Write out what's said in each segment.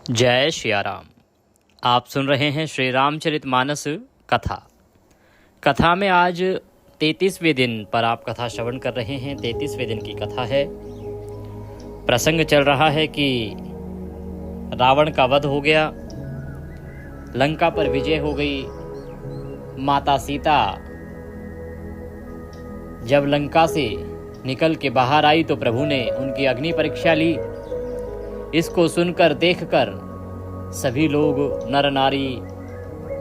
जय श्री राम। आप सुन रहे हैं श्री रामचरितमानस कथा में आज 33वें दिन पर आप कथा श्रवण कर रहे हैं। 33वें दिन की कथा है। प्रसंग चल रहा है कि रावण का वध हो गया, लंका पर विजय हो गई। माता सीता जब लंका से निकल के बाहर आई तो प्रभु ने उनकी अग्नि परीक्षा ली। इसको सुनकर देखकर सभी लोग नर नारी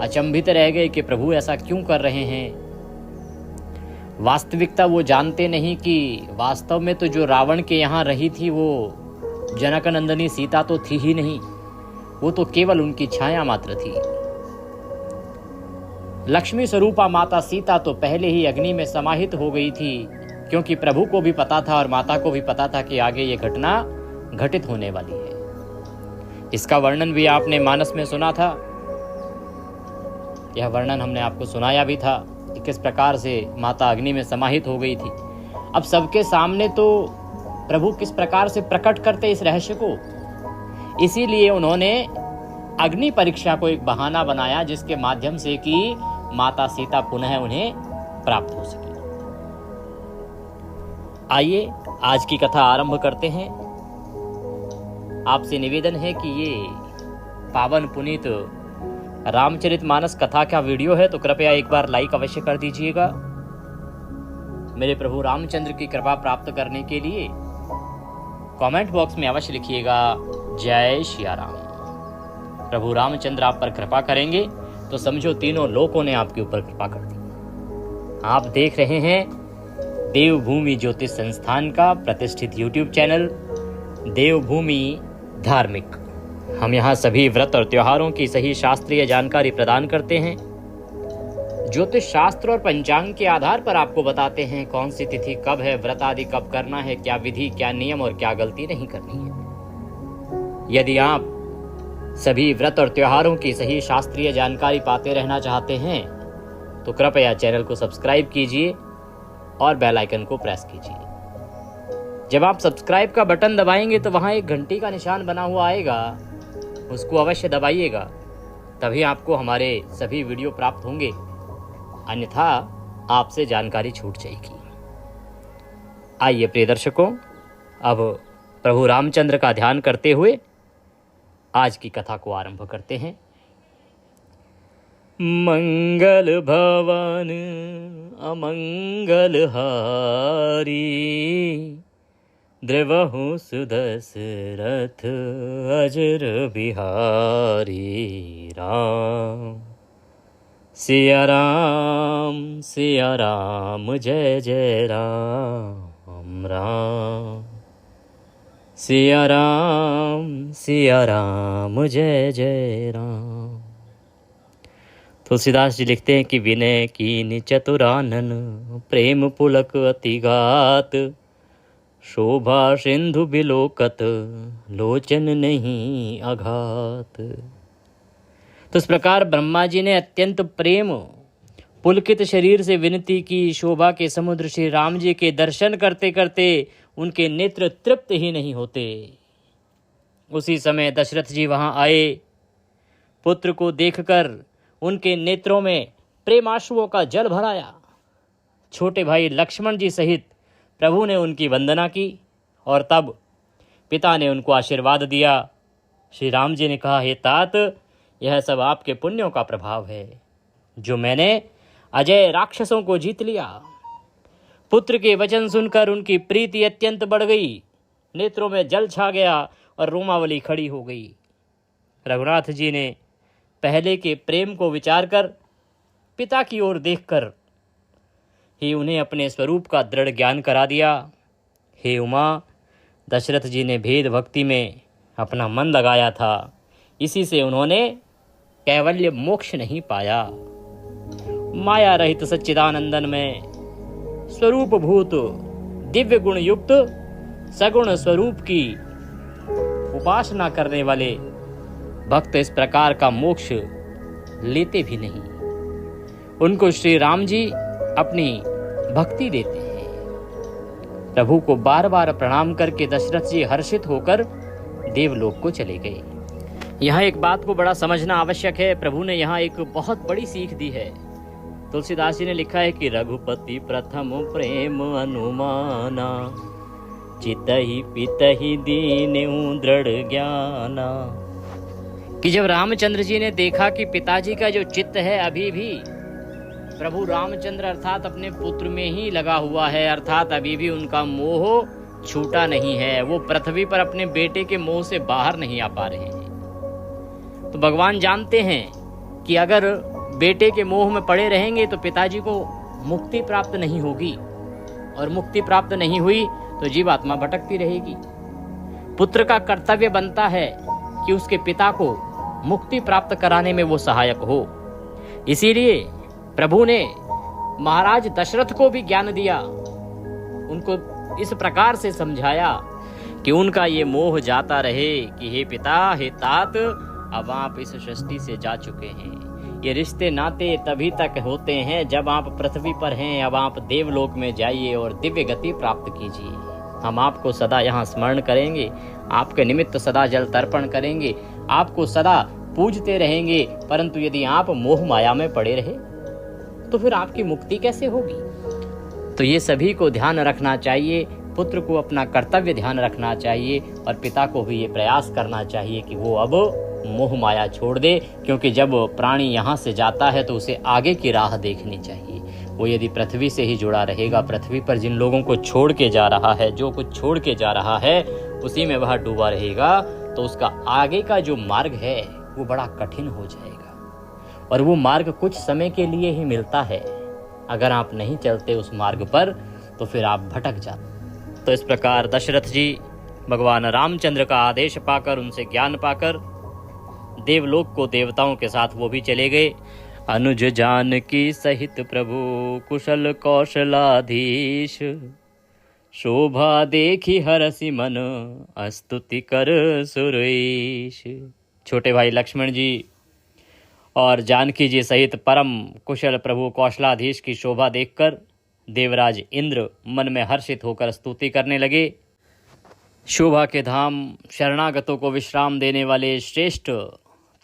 अचंभित रह गए कि प्रभु ऐसा क्यों कर रहे हैं। वास्तविकता वो जानते नहीं कि वास्तव में तो जो रावण के यहाँ रही थी वो जनक नंदिनी सीता तो थी ही नहीं, वो तो केवल उनकी छाया मात्र थी। लक्ष्मी स्वरूपा माता सीता तो पहले ही अग्नि में समाहित हो गई थी, क्योंकि प्रभु को भी पता था और माता को भी पता था कि आगे ये घटना घटित होने वाली है। इसका वर्णन भी आपने मानस में सुना था। यह वर्णन हमने आपको सुनाया भी था कि किस प्रकार से माता अग्नि में समाहित हो गई थी। अब सबके सामने तो प्रभु किस प्रकार से प्रकट करते इस रहस्य को, इसीलिए उन्होंने अग्नि परीक्षा को एक बहाना बनाया जिसके माध्यम से कि माता सीता पुनः उन्हें प्राप्त हो सके। आइए आज की कथा आरंभ करते हैं। आपसे निवेदन है कि ये पावन पुनीत रामचरितमानस कथा का वीडियो है तो कृपया एक बार लाइक अवश्य कर दीजिएगा। मेरे प्रभु रामचंद्र की कृपा प्राप्त करने के लिए कमेंट बॉक्स में अवश्य लिखिएगा जय श्री राम। प्रभु रामचंद्र आप पर कृपा करेंगे तो समझो तीनों लोकों ने आपके ऊपर कृपा कर दी। आप देख रहे हैं देवभूमि ज्योतिष संस्थान का प्रतिष्ठित YouTube चैनल देवभूमि धार्मिक। हम यहाँ सभी व्रत और त्योहारों की सही शास्त्रीय जानकारी प्रदान करते हैं। ज्योतिष शास्त्र और पंचांग के आधार पर आपको बताते हैं कौन सी तिथि कब है, व्रत आदि कब करना है, क्या विधि, क्या नियम और क्या गलती नहीं करनी है। यदि आप सभी व्रत और त्योहारों की सही शास्त्रीय जानकारी पाते रहना चाहते हैं तो कृपया चैनल को सब्सक्राइब कीजिए और बेल आइकन को प्रेस कीजिए। जब आप सब्सक्राइब का बटन दबाएंगे तो वहां एक घंटी का निशान बना हुआ आएगा, उसको अवश्य दबाइएगा, तभी आपको हमारे सभी वीडियो प्राप्त होंगे, अन्यथा आपसे जानकारी छूट जाएगी। आइए प्रिय दर्शकों, अब प्रभु रामचंद्र का ध्यान करते हुए आज की कथा को आरंभ करते हैं। मंगल भवन अमंगल हारी, द्रवहु सुदशरथ अजर बिहारी। राम सिया राम जय जय राम। राम सिया राम जय जय राम। तुलसीदास जी लिखते हैं कि विनय कीन चतुरानन, प्रेम पुलक अतिगात, शोभा सिंधु बिलोकत, लोचन नहीं अघात। तो इस प्रकार ब्रह्मा जी ने अत्यंत प्रेम पुलकित शरीर से विनती की। शोभा के समुद्र श्री राम जी के दर्शन करते करते उनके नेत्र तृप्त ही नहीं होते। उसी समय दशरथ जी वहां आए। पुत्र को देखकर उनके नेत्रों में प्रेमाश्रुओं का जल भराया। छोटे भाई लक्ष्मण जी सहित प्रभु ने उनकी वंदना की और तब पिता ने उनको आशीर्वाद दिया। श्री राम जी ने कहा, हे तात, यह सब आपके पुण्यों का प्रभाव है जो मैंने अजय राक्षसों को जीत लिया। पुत्र के वचन सुनकर उनकी प्रीति अत्यंत बढ़ गई, नेत्रों में जल छा गया और रोमावली खड़ी हो गई। रघुनाथ जी ने पहले के प्रेम को विचार कर पिता की ओर देखकर ही उन्हें अपने स्वरूप का दृढ़ ज्ञान करा दिया। हे उमा, दशरथ जी ने भेद भक्ति में अपना मन लगाया था, इसी से उन्होंने कैवल्य मोक्ष नहीं पाया। माया रहित सच्चिदानंदन में स्वरूप भूत दिव्य गुण युक्त सगुण स्वरूप की उपासना करने वाले भक्त इस प्रकार का मोक्ष लेते भी नहीं। उनको श्री राम जी अपनी भक्ति देते हैं। प्रभु को बार बार प्रणाम करके दशरथ जी हर्षित होकर देवलोक को चले गए। यहाँ एक बात को बड़ा समझना आवश्यक है। प्रभु ने यहाँ एक बहुत बड़ी सीख दी है। तुलसीदास जी ने लिखा है कि रघुपति प्रथम प्रेम अनुमाना, चितहि पितहि दीन्यु दृढ़ ज्ञाना। कि जब रामचंद्र जी ने देखा कि पिताजी का जो चित्त है अभी भी प्रभु रामचंद्र अर्थात अपने पुत्र में ही लगा हुआ है, अर्थात अभी भी उनका मोह छूटा नहीं है, वो पृथ्वी पर अपने बेटे के मोह से बाहर नहीं आ पा रहे हैं। तो भगवान जानते हैं कि अगर बेटे के मोह में पड़े रहेंगे तो पिताजी को मुक्ति प्राप्त नहीं होगी, और मुक्ति प्राप्त नहीं हुई तो जीवात्मा भटकती रहेगी। पुत्र का कर्तव्य बनता है कि उसके पिता को मुक्ति प्राप्त कराने में वो सहायक हो। इसीलिए प्रभु ने महाराज दशरथ को भी ज्ञान दिया, उनको इस प्रकार से समझाया कि उनका ये मोह जाता रहे कि हे पिता, हे तात, अब आप इस सृष्टि से जा चुके हैं। ये रिश्ते नाते तभी तक होते हैं जब आप पृथ्वी पर हैं। अब आप देवलोक में जाइए और दिव्य गति प्राप्त कीजिए। हम आपको सदा यहाँ स्मरण करेंगे, आपके निमित्त सदा जल तर्पण करेंगे, आपको सदा पूजते रहेंगे। परंतु यदि आप मोह माया में पड़े रहे तो फिर आपकी मुक्ति कैसे होगी? तो ये सभी को ध्यान रखना चाहिए। पुत्र को अपना कर्तव्य ध्यान रखना चाहिए और पिता को भी ये प्रयास करना चाहिए कि वो अब मोह माया छोड़ दे, क्योंकि जब प्राणी यहाँ से जाता है तो उसे आगे की राह देखनी चाहिए। वो यदि पृथ्वी से ही जुड़ा रहेगा, पृथ्वी पर जिन लोगों को छोड़ के जा रहा है, जो कुछ छोड़ के जा रहा है, उसी में वह डूबा रहेगा, तो उसका आगे का जो मार्ग है वो बड़ा कठिन हो जाएगा। और वो मार्ग कुछ समय के लिए ही मिलता है। अगर आप नहीं चलते उस मार्ग पर तो फिर आप भटक जाते। तो इस प्रकार दशरथ जी भगवान रामचंद्र का आदेश पाकर, उनसे ज्ञान पाकर देवलोक को देवताओं के साथ वो भी चले गए। अनुज जानकी सहित प्रभु कुशल कौशलाधीश, शोभा देखी हरसि मन स्तुति कर सुरेश। छोटे भाई लक्ष्मण जी और जानकी जी सहित परम कुशल प्रभु कौशलाधीश की शोभा देखकर देवराज इंद्र मन में हर्षित होकर स्तुति करने लगे। शोभा के धाम, शरणागतों को विश्राम देने वाले श्रेष्ठ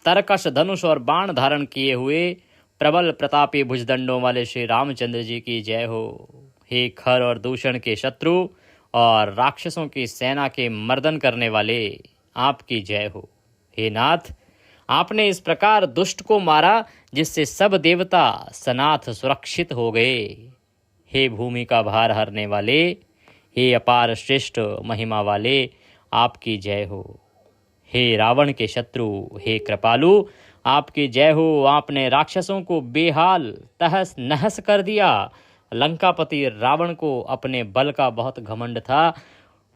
तरकश, धनुष और बाण धारण किए हुए प्रबल प्रतापी भुजदंडों वाले श्री रामचंद्र जी की जय हो। हे खर और दूषण के शत्रु और राक्षसों की सेना के मर्दन करने वाले, आपकी जय हो। हे नाथ, आपने इस प्रकार दुष्ट को मारा जिससे सब देवता सनाथ सुरक्षित हो गए। हे भूमि का भार हरने वाले, हे अपार श्रेष्ठ महिमा वाले, आपकी जय हो। हे रावण के शत्रु, हे कृपालु, आपकी जय हो। आपने राक्षसों को बेहाल तहस नहस कर दिया। लंकापति रावण को अपने बल का बहुत घमंड था,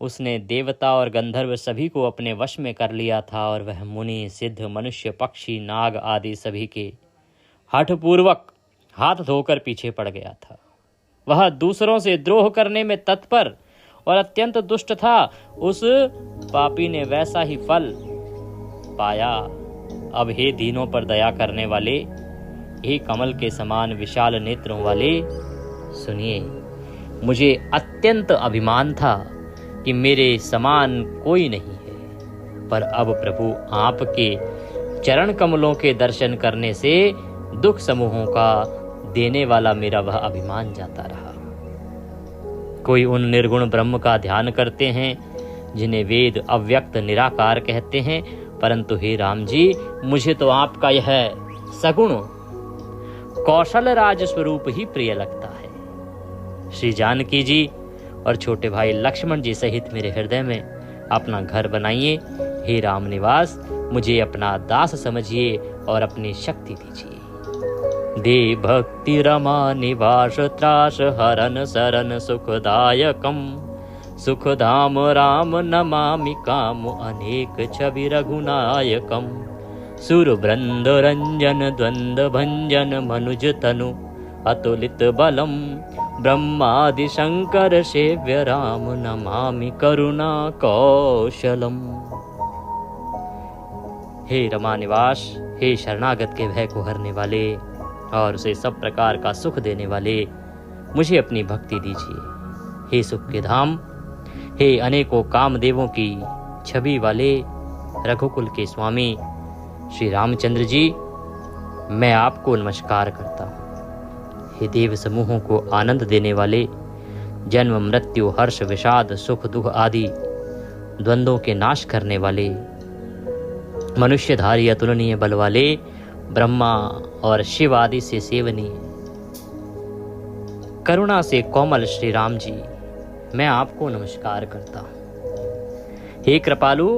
उसने देवता और गंधर्व सभी को अपने वश में कर लिया था, और वह मुनि, सिद्ध, मनुष्य, पक्षी, नाग आदि सभी के हठपूर्वक हाथ धोकर पीछे पड़ गया था। वह दूसरों से द्रोह करने में तत्पर और अत्यंत दुष्ट था। उस पापी ने वैसा ही फल पाया। अब हे दीनों पर दया करने वाले, हे कमल के समान विशाल नेत्रों वाले, सुनिए, मुझे अत्यंत अभिमान था कि मेरे समान कोई नहीं है, पर अब प्रभु आपके चरण कमलों के दर्शन करने से दुख समूहों का देने वाला मेरा वह अभिमान जाता रहा। कोई उन निर्गुण ब्रह्म का ध्यान करते हैं जिन्हें वेद अव्यक्त निराकार कहते हैं, परंतु हे राम जी, मुझे तो आपका यह सगुण कौशल राज स्वरूप ही प्रिय लगता है। श्री जानकी जी और छोटे भाई लक्ष्मण जी सहित मेरे हृदय में अपना घर बनाइए। हे राम निवास, मुझे अपना दास समझिए और अपनी शक्ति दीजिए। दे भक्ति रमा निवास त्रास हरन सरन सुखदायकम, सुखधाम राम नमामि काम अनेक छवि रघुनायकम। सुर वृंद रंजन द्वंद भंजन मनुज तनु अतुलित बलम, ब्रह्मादि शंकर सेव्य राम नमामि करुणा कौशलम। हे रमा निवास, हे शरणागत के भय को हरने वाले और उसे सब प्रकार का सुख देने वाले, मुझे अपनी भक्ति दीजिए। हे सुख के धाम, हे अनेकों कामदेवों की छवि वाले, रघुकुल के स्वामी, श्री रामचंद्र जी, मैं आपको नमस्कार करता हूँ। हे देव समूहों को आनंद देने वाले, जन्म मृत्यु हर्ष विषाद सुख दुख आदि द्वंद्वों के नाश करने वाले, मनुष्यधारी अतुलनीय बल वाले ब्रह्मा और शिव आदि से सेवनीय करुणा से कोमल श्री राम जी, मैं आपको नमस्कार करता हूँ। हे कृपालु,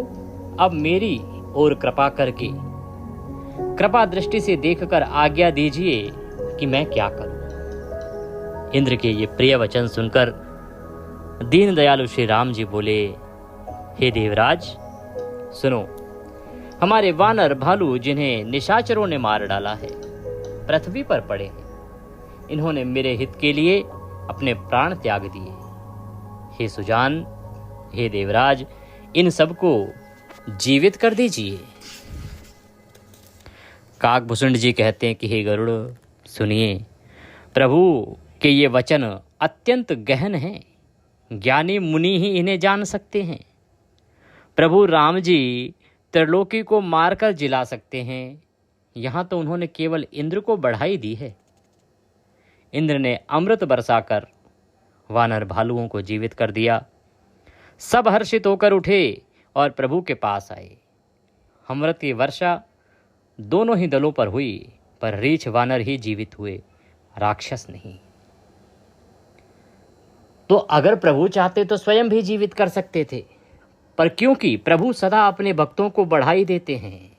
अब मेरी ओर कृपा करके कृपा दृष्टि से देखकर आज्ञा दीजिए कि मैं क्या करूं। इंद्र के ये प्रिय वचन सुनकर दीन दयालु श्री राम जी बोले, हे देवराज सुनो, हमारे वानर भालू जिन्हें निशाचरों ने मार डाला है पृथ्वी पर पड़े हैं। इन्होंने मेरे हित के लिए अपने प्राण त्याग दिए। हे सुजान, हे देवराज, इन सबको जीवित कर दीजिए। काकभूषण जी कहते हैं कि हे गरुड़, सुनिए, प्रभु के ये वचन अत्यंत गहन हैं, ज्ञानी मुनि ही इन्हें जान सकते हैं। प्रभु राम जी त्रिलोकी को मारकर जिला सकते हैं, यहाँ तो उन्होंने केवल इंद्र को बढ़ाई दी है। इंद्र ने अमृत बरसाकर वानर भालुओं को जीवित कर दिया। सब हर्षित होकर उठे और प्रभु के पास आए। अमृत की वर्षा दोनों ही दलों पर हुई, पर रीछ वानर ही जीवित हुए, राक्षस नहीं। तो अगर प्रभु चाहते तो स्वयं भी जीवित कर सकते थे, पर क्योंकि प्रभु सदा अपने भक्तों को बढ़ाई देते हैं,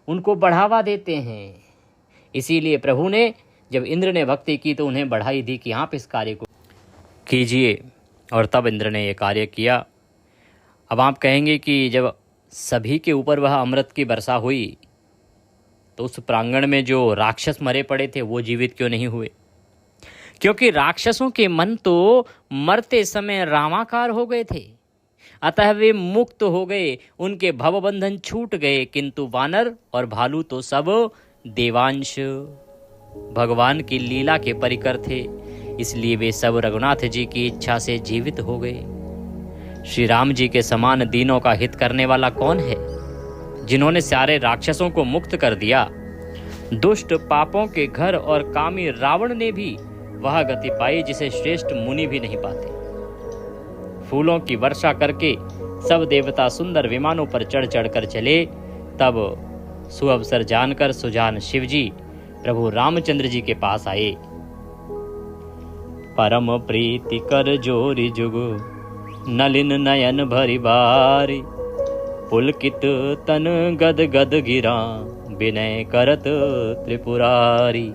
उनको बढ़ावा देते हैं, इसीलिए प्रभु ने जब इंद्र ने भक्ति की तो उन्हें बढ़ाई दी कि आप इस कार्य को कीजिए, और तब इंद्र ने ये कार्य किया। अब आप कहेंगे कि जब सभी के ऊपर वह अमृत की वर्षा हुई तो उस प्रांगण में जो राक्षस मरे पड़े थे वो जीवित क्यों नहीं हुए? क्योंकि राक्षसों के मन तो मरते समय रामाकार हो गए थे, अतः वे मुक्त हो गए, उनके भवबंधन छूट गए। किंतु वानर और भालू तो सब देवांश भगवान की लीला के परिकर थे, इसलिए वे सब रघुनाथ जी की इच्छा से जीवित हो गए। श्री राम जी के समान दीनों का हित करने वाला कौन है, जिन्होंने सारे राक्षसों को मुक्त कर दिया। दुष्ट पापों के घर और कामी रावण ने भी वह गति पाई जिसे श्रेष्ठ मुनि भी नहीं पाते। फूलों की वर्षा करके सब देवता सुंदर विमानों पर चढ़ चढ़कर चले। तब सुअवसर जानकर सुजान शिवजी प्रभु रामचंद्र जी के पास आए। परम प्रीति कर जोरी जुगु, नलिन नयन भरी बारी, पुलकित तन गद गद गिरा, विनय करत त्रिपुरारी।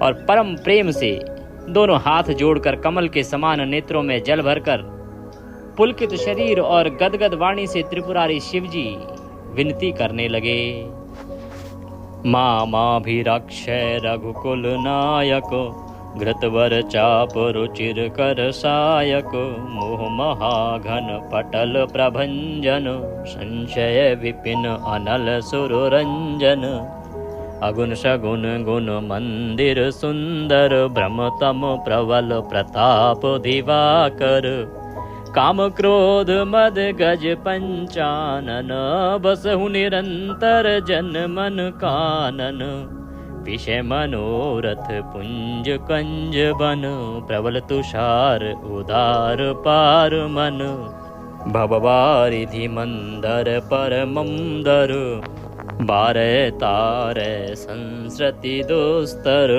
और परम प्रेम से दोनों हाथ जोड़कर कमल के समान नेत्रों में जल भरकर पुलकित शरीर और गदगद वाणी से त्रिपुरारी शिवजी विनती करने लगे। माभिरक्षय रघुकुल नायक, घृतवर चाप रुचिर कर सायक, मोह महाघन पटल प्रभंजन, संशय विपिन अनल सुररंजन, अगुण सगुण गुण मंदिर सुंदर, भ्रमतम प्रबल प्रताप दिवाकर, काम क्रोध मद गज पंचानन, बसहु निरंतर जन मन कानन, विषय मनोरथ पुंज कंज बन, प्रबल तुषार उदार पार मन, भववारिधि मंदर परमंदर, बारे तारे संस्रति दोस्तर।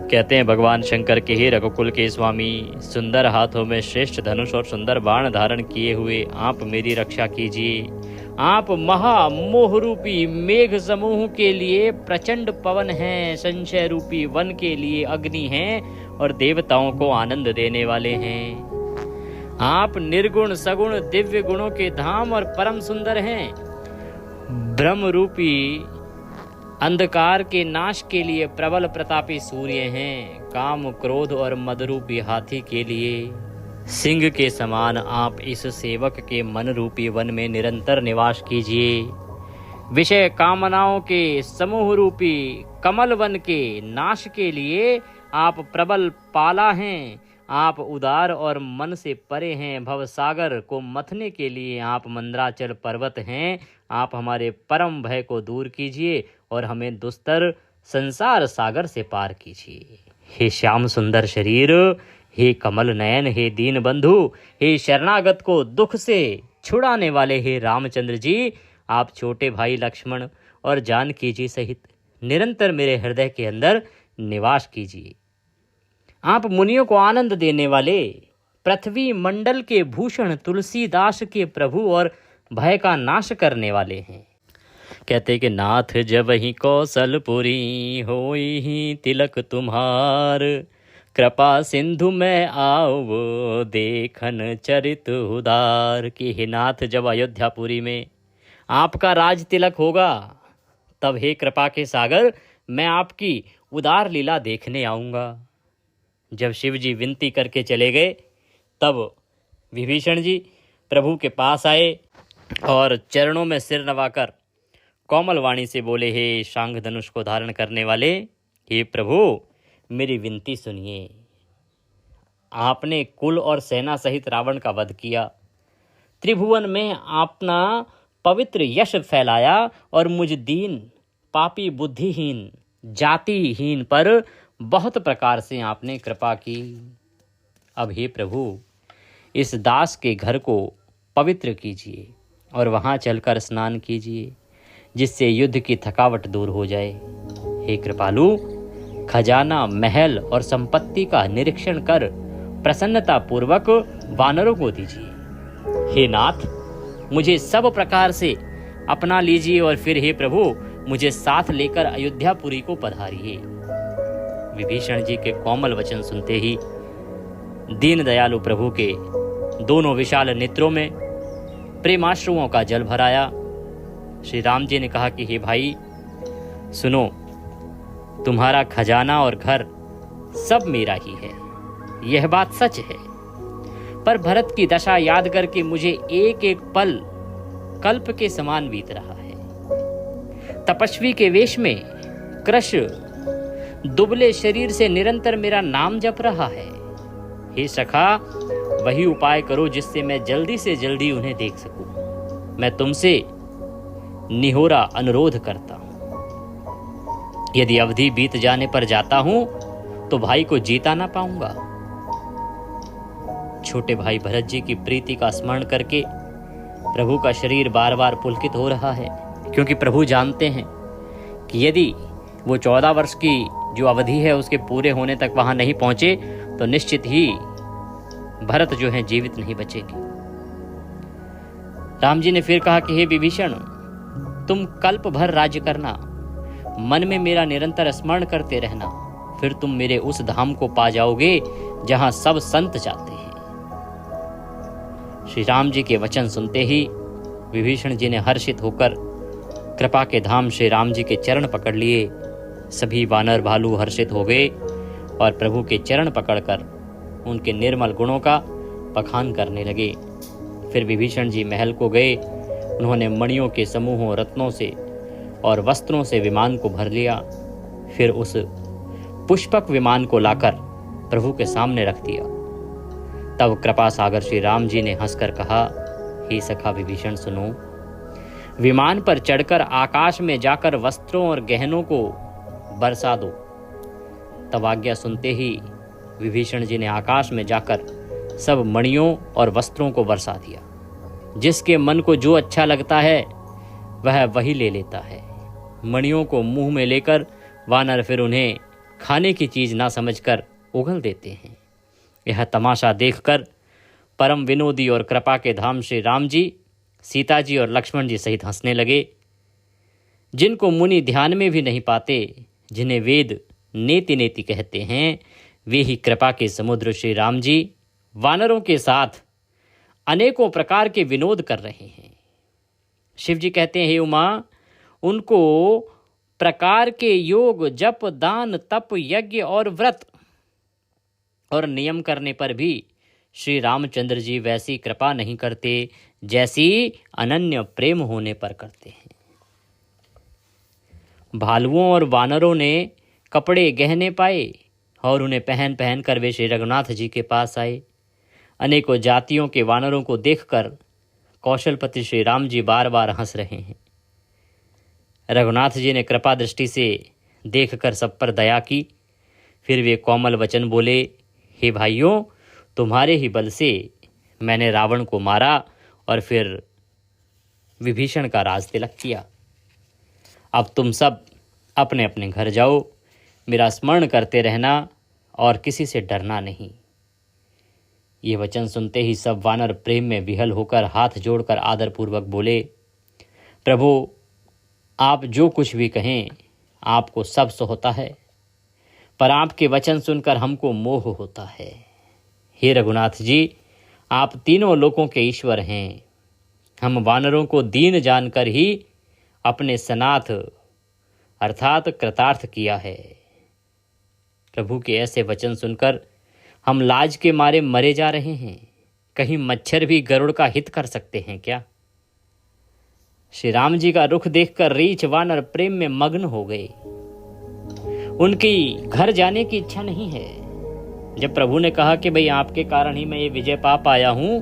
कहते हैं भगवान शंकर के ही रघुकुल के स्वामी, सुंदर हाथों में श्रेष्ठ धनुष और सुंदर बाण धारण किए हुए आप मेरी रक्षा कीजिए। आप महामोह रूपी मेघ समूह के लिए प्रचंड पवन हैं, संशय रूपी वन के लिए अग्नि हैं और देवताओं को आनंद देने वाले हैं। आप निर्गुण सगुण दिव्य गुणों के धाम और परम सुंदर हैं। ब्रह्म रूपी अंधकार के नाश के लिए प्रबल प्रतापी सूर्य हैं। काम क्रोध और मदरूपी हाथी के लिए सिंह के समान आप इस सेवक के मन रूपी वन में निरंतर निवास कीजिए। विषय कामनाओं के समूह रूपी कमल वन के नाश के लिए आप प्रबल पाला हैं। आप उदार और मन से परे हैं। भवसागर को मथने के लिए आप मंदराचल पर्वत हैं। आप हमारे परम भय को दूर कीजिए और हमें दुस्तर संसार सागर से पार कीजिए। हे श्याम सुंदर शरीर, हे कमल नयन, हे दीन बंधु, हे शरणागत को दुख से छुड़ाने वाले हे रामचंद्र जी, आप छोटे भाई लक्ष्मण और जानकी जी सहित निरंतर मेरे हृदय के अंदर निवास कीजिए। आप मुनियों को आनंद देने वाले, पृथ्वी मंडल के भूषण, तुलसीदास के प्रभु और भय का नाश करने वाले हैं। कहते कि नाथ जब ही कौशलपुरी होई ही तिलक तुम्हार, कृपा सिंधु में आओ देखन चरित उदार। कि हे नाथ, जब अयोध्यापुरी में आपका राज तिलक होगा, तब हे कृपा के सागर, मैं आपकी उदार लीला देखने आऊँगा। जब शिव जी विनती करके चले गए, तब विभीषण जी प्रभु के पास आए और चरणों में सिर नवाकर कोमल वाणी से बोले, हे शांग धनुष को धारण करने वाले, हे प्रभु मेरी विनती सुनिए। आपने कुल और सेना सहित रावण का वध किया, त्रिभुवन में अपना पवित्र यश फैलाया और मुझ दीन, पापी, बुद्धिहीन, जातिहीन पर बहुत प्रकार से आपने कृपा की। अब हे प्रभु, इस दास के घर को पवित्र कीजिए और वहाँ चलकर स्नान कीजिए, जिससे युद्ध की थकावट दूर हो जाए। हे कृपालु, खजाना, महल और संपत्ति का निरीक्षण कर प्रसन्नता पूर्वक वानरों को दीजिए। हे नाथ, मुझे सब प्रकार से अपना लीजिए और फिर हे प्रभु, मुझे साथ लेकर अयोध्यापुरी को पधारिए। विभीषण जी के कोमल वचन सुनते ही दीन दयालु प्रभु के दोनों विशाल नेत्रों में प्रेमाश्रुओं का जल भराया। श्री राम जी ने कहा कि हे भाई सुनो, तुम्हारा खजाना और घर सब मेरा ही है, यह बात सच है। पर भरत की दशा याद करके मुझे एक एक पल कल्प के समान बीत रहा है। तपस्वी के वेश में कृष्ण दुबले शरीर से निरंतर मेरा नाम जप रहा है। हे सखा, वही उपाय करो जिससे मैं जल्दी से जल्दी उन्हें देख सकूं। मैं तुमसे निहोरा अनुरोध करता हूं। यदि अवधि बीत जाने पर जाता हूं तो भाई को जीता ना पाऊंगा। छोटे भाई भरत जी की प्रीति का स्मरण करके प्रभु का शरीर बार बार पुलकित हो रहा है, क्योंकि प्रभु जानते हैं कि यदि वो 14 वर्ष की जो अवधि है उसके पूरे होने तक वहां नहीं पहुंचे तो निश्चित ही भरत जो है जीवित नहीं बचेगी। राम जी ने फिर कहा कि हे विभीषण, तुम कल्प भर राज्य करना, मन में मेरा निरंतर स्मरण करते रहना, फिर तुम मेरे उस धाम को पा जाओगे जहां सब संत जाते हैं। श्री राम जी के वचन सुनते ही विभीषण जी ने हर्षित होकर कृपा के धाम श्री राम जी के चरण पकड़ लिए। सभी वानर भालू हर्षित हो गए और प्रभु के चरण पकड़कर उनके निर्मल गुणों का बखान करने लगे। फिर विभीषण जी महल को गए। उन्होंने मणियों के समूहों, रत्नों से और वस्त्रों से विमान को भर लिया। फिर उस पुष्पक विमान को लाकर प्रभु के सामने रख दिया। तब कृपा सागर श्री राम जी ने हंसकर कहा, हे सखा विभीषण सुनो, विमान पर चढ़कर आकाश में जाकर वस्त्रों और गहनों को बरसा दो। तब आज्ञा सुनते ही विभीषण जी ने आकाश में जाकर सब मणियों और वस्त्रों को बरसा दिया। जिसके मन को जो अच्छा लगता है वह वही ले लेता है। मणियों को मुंह में लेकर वानर फिर उन्हें खाने की चीज ना समझकर उगल देते हैं। यह तमाशा देखकर परम विनोदी और कृपा के धाम श्री राम जी, सीता जी और लक्ष्मण जी सहित हंसने लगे। जिनको मुनि ध्यान में भी नहीं पाते, जिन्हें वेद नेति नेति कहते हैं, वे ही कृपा के समुद्र श्री राम जी वानरों के साथ अनेकों प्रकार के विनोद कर रहे हैं। शिव जी कहते हैं, हे उमा, उनको प्रकार के योग, जप, दान, तप, यज्ञ और व्रत और नियम करने पर भी श्री रामचंद्र जी वैसी कृपा नहीं करते जैसी अनन्य प्रेम होने पर करते हैं। भालुओं और वानरों ने कपड़े गहने पाए, और उन्हें पहन पहन कर वे श्री रघुनाथ जी के पास आए। अनेकों जातियों के वानरों को देखकर कौशलपति श्री राम जी बार बार हंस रहे हैं। रघुनाथ जी ने कृपा दृष्टि से देखकर सब पर दया की। फिर वे कोमल वचन बोले, हे भाइयों, तुम्हारे ही बल से मैंने रावण को मारा और फिर विभीषण का राज तिलक किया। अब तुम सब अपने अपने घर जाओ, मेरा स्मरण करते रहना और किसी से डरना नहीं। ये वचन सुनते ही सब वानर प्रेम में विहल होकर हाथ जोड़कर आदरपूर्वक बोले, प्रभु, आप जो कुछ भी कहें आपको सब होता है, पर आपके वचन सुनकर हमको मोह होता है। हे रघुनाथ जी, आप तीनों लोकों के ईश्वर हैं। हम वानरों को दीन जानकर ही अपने सनाथ अर्थात कृतार्थ किया है। प्रभु के ऐसे वचन सुनकर हम लाज के मारे मरे जा रहे हैं। कहीं मच्छर भी गरुड़ का हित कर सकते हैं क्या? श्री राम जी का रुख देखकर रीछ वानर प्रेम में मग्न हो गए। उनकी घर जाने की इच्छा नहीं है। जब प्रभु ने कहा कि भाई आपके कारण ही मैं ये विजय पा पाया हूं,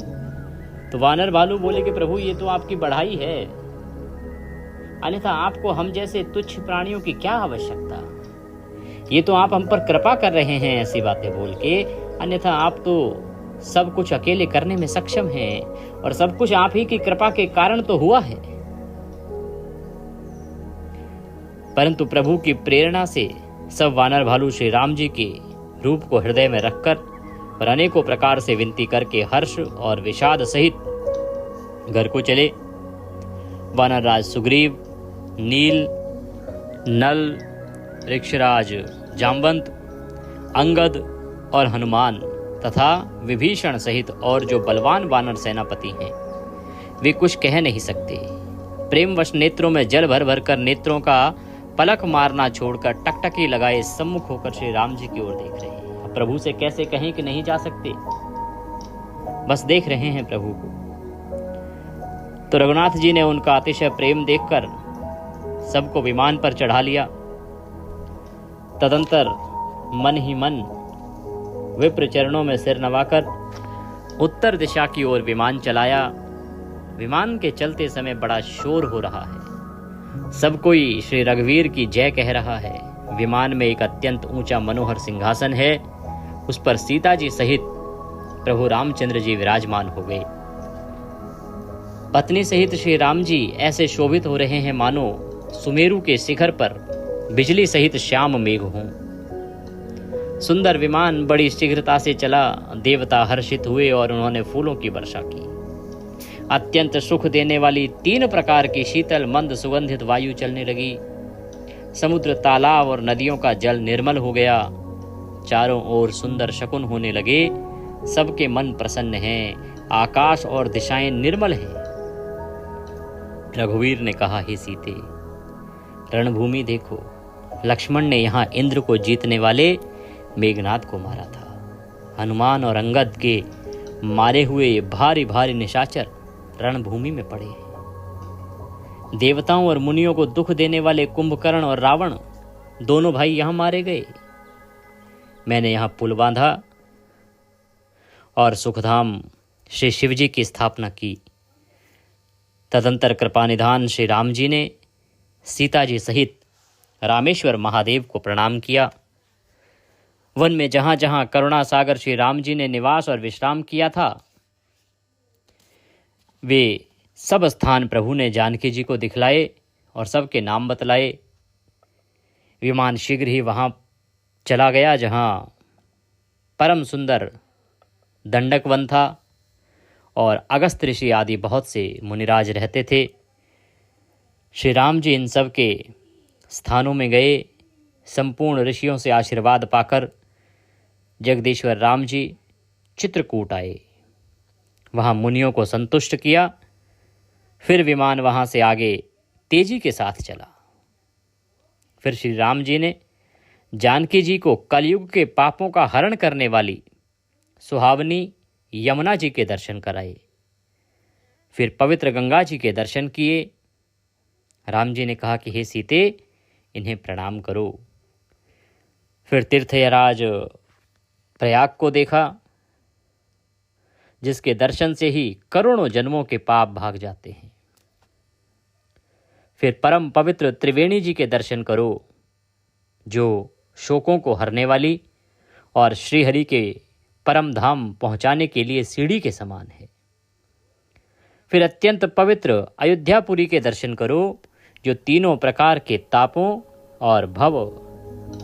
तो वानर भालू बोले कि प्रभु ये तो आपकी बढ़ाई है, अन्यथा आपको हम जैसे तुच्छ प्राणियों की क्या आवश्यकता। ये तो आप हम पर कृपा कर रहे हैं ऐसी बातें बोल के, अन्यथा आप तो सब कुछ अकेले करने में सक्षम हैं और सब कुछ आप ही की कृपा के कारण तो हुआ है। परंतु प्रभु की प्रेरणा से सब वानर भालू श्री राम जी के रूप को हृदय में रखकर और अनेकों प्रकार से विनती करके हर्ष और विषाद सहित घर को चले। वानर राज सुग्रीव, नील, नल, ऋक्षराज जामवंत, अंगद और हनुमान तथा विभीषण सहित और जो बलवान वानर सेनापति हैं, वे कुछ कह नहीं सकते। प्रेमवश नेत्रों में जल भर भर कर नेत्रों का पलक मारना छोड़कर टकटकी लगाए सम्मुख होकर श्री राम जी की ओर देख रहे हैं। अब प्रभु से कैसे कहें कि नहीं जा सकते, बस देख रहे हैं प्रभु को। तो रघुनाथ जी ने उनका अतिशय प्रेम देखकर सबको विमान पर चढ़ा लिया। तदंतर मन ही मन विप्र चरणों में सिर नवाकर उत्तर दिशा की ओर विमान चलाया। विमान के चलते समय बड़ा शोर हो रहा है। सब कोई श्री रघुवीर की जय कह रहा है। विमान में एक अत्यंत ऊंचा मनोहर सिंहासन है, उस पर सीता जी सहित प्रभु रामचंद्र जी विराजमान हो गए। पत्नी सहित श्री राम जी ऐसे शोभित हो रहे हैं मानो सुमेरु के शिखर पर बिजली सहित श्याम मेघ हों। सुंदर विमान बड़ी शीघ्रता से चला। देवता हर्षित हुए और उन्होंने फूलों की वर्षा की। अत्यंत सुख देने वाली 3 प्रकार की शीतल मंद सुगंधित वायु चलने लगी। समुद्र, तालाब और नदियों का जल निर्मल हो गया। चारों ओर सुंदर शकुन होने लगे। सबके मन प्रसन्न हैं। आकाश और दिशाएं निर्मल हैं। रघुवीर ने कहा, हे सीते, रणभूमि देखो, लक्ष्मण ने यहाँ इंद्र को जीतने वाले मेघनाद को मारा था। हनुमान और अंगद के मारे हुए भारी भारी निशाचर रणभूमि में पड़े हैं। देवताओं और मुनियों को दुख देने वाले कुंभकर्ण और रावण दोनों भाई यहां मारे गए। मैंने यहां पुल बांधा और सुखधाम श्री शिव जी की स्थापना की। तदंतर कृपानिधान श्री राम जी ने सीता जी सहित रामेश्वर महादेव को प्रणाम किया। वन में जहां जहां करुणा सागर श्री राम जी ने निवास और विश्राम किया था, वे सब स्थान प्रभु ने जानकी जी को दिखलाए और सबके नाम बतलाए। विमान शीघ्र ही वहां चला गया जहां परम सुंदर दंडक वन था और अगस्त ऋषि आदि बहुत से मुनिराज रहते थे। श्री राम जी इन सब के स्थानों में गए। संपूर्ण ऋषियों से आशीर्वाद पाकर जगदीश्वर राम जी चित्रकूट आए। वहां मुनियों को संतुष्ट किया। फिर विमान वहां से आगे तेजी के साथ चला। फिर श्री राम जी ने जानकी जी को कलयुग के पापों का हरण करने वाली सुहावनी यमुना जी के दर्शन कराए। फिर पवित्र गंगा जी के दर्शन किए। राम जी ने कहा कि हे सीते, इन्हें प्रणाम करो। फिर तीर्थयाराज प्रयाग को देखा, जिसके दर्शन से ही करोड़ों जन्मों के पाप भाग जाते हैं। फिर परम पवित्र त्रिवेणी जी के दर्शन करो, जो शोकों को हरने वाली और श्रीहरि के परम धाम पहुंचाने के लिए सीढ़ी के समान है। फिर अत्यंत पवित्र अयोध्यापुरी के दर्शन करो, जो तीनों प्रकार के तापों और भव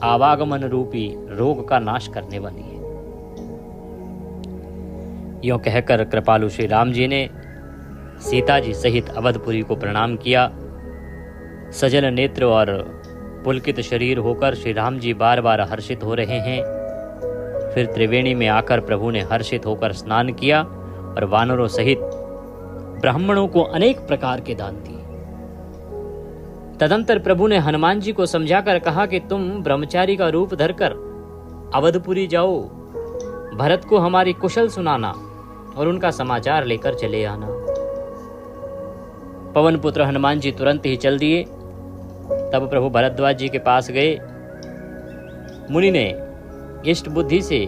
आवागमन रूपी रोग का नाश करने वाली है। यों कहकर कृपालु श्री राम जी ने सीता जी सहित अवधपुरी को प्रणाम किया। सजल नेत्र और पुलकित शरीर होकर श्री राम जी बार बार हर्षित हो रहे हैं। फिर त्रिवेणी में आकर प्रभु ने हर्षित होकर स्नान किया और वानरों सहित ब्राह्मणों को अनेक प्रकार के दान दिए। तदंतर प्रभु ने हनुमान जी को समझाकर कहा कि तुम ब्रह्मचारी का रूप धरकर अवधपुरी जाओ, भरत को हमारी कुशल सुनाना और उनका समाचार लेकर चले आना। पवन पुत्र हनुमान जी तुरंत ही चल दिए। तब प्रभु भरद्वाज जी के पास गए। मुनि ने इष्ट बुद्धि से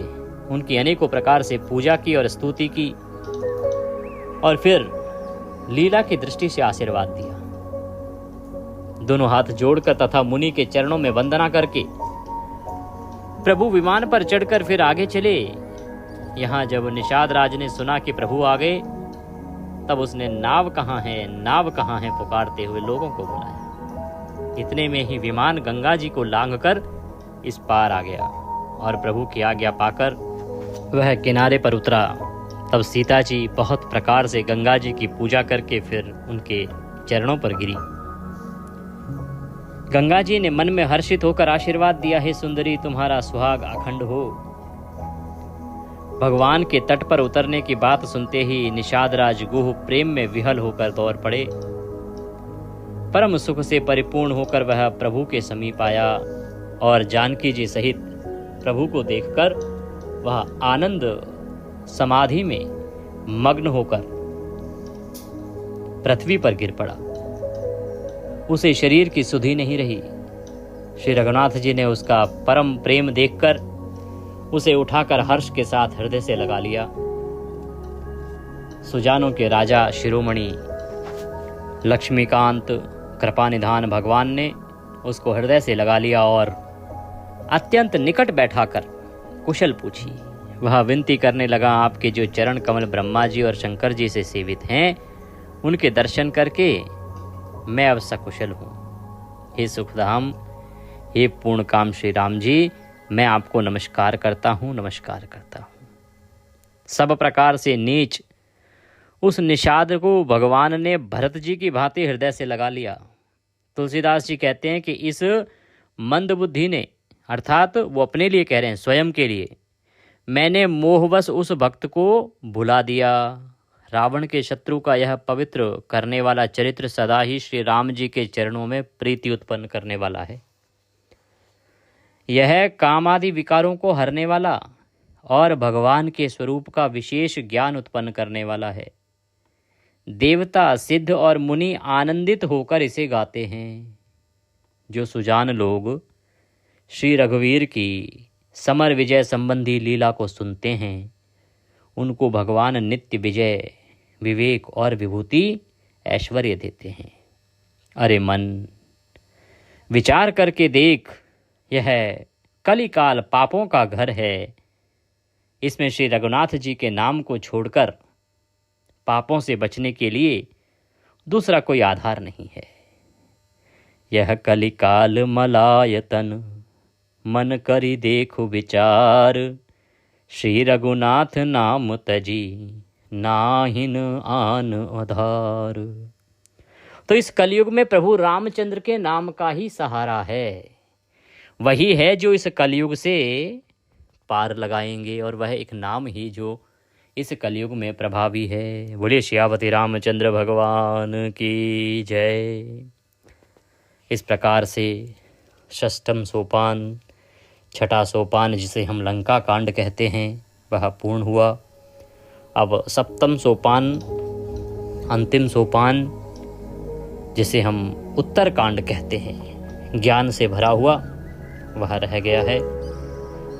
उनकी अनेकों प्रकार से पूजा की और स्तुति की और फिर लीला की दृष्टि से आशीर्वाद दिया। दोनों हाथ जोड़कर तथा मुनि के चरणों में वंदना करके प्रभु विमान पर चढ़कर फिर आगे चले। यहाँ जब निषाद राज ने सुना कि प्रभु आ गए, तब उसने नाव कहाँ है पुकारते हुए लोगों को बुलाया। इतने में ही विमान गंगा जी को लांघकर इस पार आ गया और प्रभु की आज्ञा पाकर वह किनारे पर उतरा। तब सीता जी बहुत प्रकार से गंगा जी की पूजा करके फिर उनके चरणों पर गिरी। गंगा जी ने मन में हर्षित होकर आशीर्वाद दिया, हे सुंदरी, तुम्हारा सुहाग अखंड हो। भगवान के तट पर उतरने की बात सुनते ही निषाद राज गुह प्रेम में विहल होकर दौड़ पड़े। परम सुख से परिपूर्ण होकर वह प्रभु के समीप आया और जानकी जी सहित प्रभु को देखकर वह आनंद समाधि में मग्न होकर पृथ्वी पर गिर पड़ा। उसे शरीर की सुधि नहीं रही। श्री रघुनाथ जी ने उसका परम प्रेम देखकर उसे उठाकर हर्ष के साथ हृदय से लगा लिया। सुजानों के राजा शिरोमणि लक्ष्मीकांत कृपानिधान भगवान ने उसको हृदय से लगा लिया और अत्यंत निकट बैठाकर कुशल पूछी। वह विनती करने लगा, आपके जो चरण कमल ब्रह्मा जी और शंकर जी से सेवित हैं, उनके दर्शन करके मैं अब सकुशल हूँ। हे सुखधाम, हे पूर्ण काम श्री राम जी, मैं आपको नमस्कार करता हूँ। सब प्रकार से नीच उस निषाद को भगवान ने भरत जी की भांति हृदय से लगा लिया। तुलसीदास जी कहते हैं कि इस मंद बुद्धि ने, अर्थात वो अपने लिए कह रहे हैं, स्वयं के लिए, मैंने मोहवश उस भक्त को भुला दिया। रावण के शत्रु का यह पवित्र करने वाला चरित्र सदा ही श्री राम जी के चरणों में प्रीति उत्पन्न करने वाला है। यह काम आदि विकारों को हरने वाला और भगवान के स्वरूप का विशेष ज्ञान उत्पन्न करने वाला है। देवता, सिद्ध और मुनि आनंदित होकर इसे गाते हैं। जो सुजान लोग श्री रघुवीर की समर विजय संबंधी लीला को सुनते हैं, उनको भगवान नित्य विजय, विवेक और विभूति ऐश्वर्य देते हैं। अरे मन, विचार करके देख, यह कलिकाल पापों का घर है। इसमें श्री रघुनाथ जी के नाम को छोड़कर पापों से बचने के लिए दूसरा कोई आधार नहीं है। यह कलिकाल मलायतन, मन करी देखो विचार, श्री रघुनाथ नाम तजी, नाहिन आन आधार। तो इस कलयुग में प्रभु रामचंद्र के नाम का ही सहारा है। वही है जो इस कलयुग से पार लगाएंगे और वह एक नाम ही जो इस कलयुग में प्रभावी है। बोलिए श्यावती रामचंद्र भगवान की जय। इस प्रकार से षष्ठम सोपान, छठा सोपान जिसे हम लंका कांड कहते हैं, वह पूर्ण हुआ। अब सप्तम सोपान, अंतिम सोपान, जिसे हम उत्तर कांड कहते हैं, ज्ञान से भरा हुआ, वह रह गया है।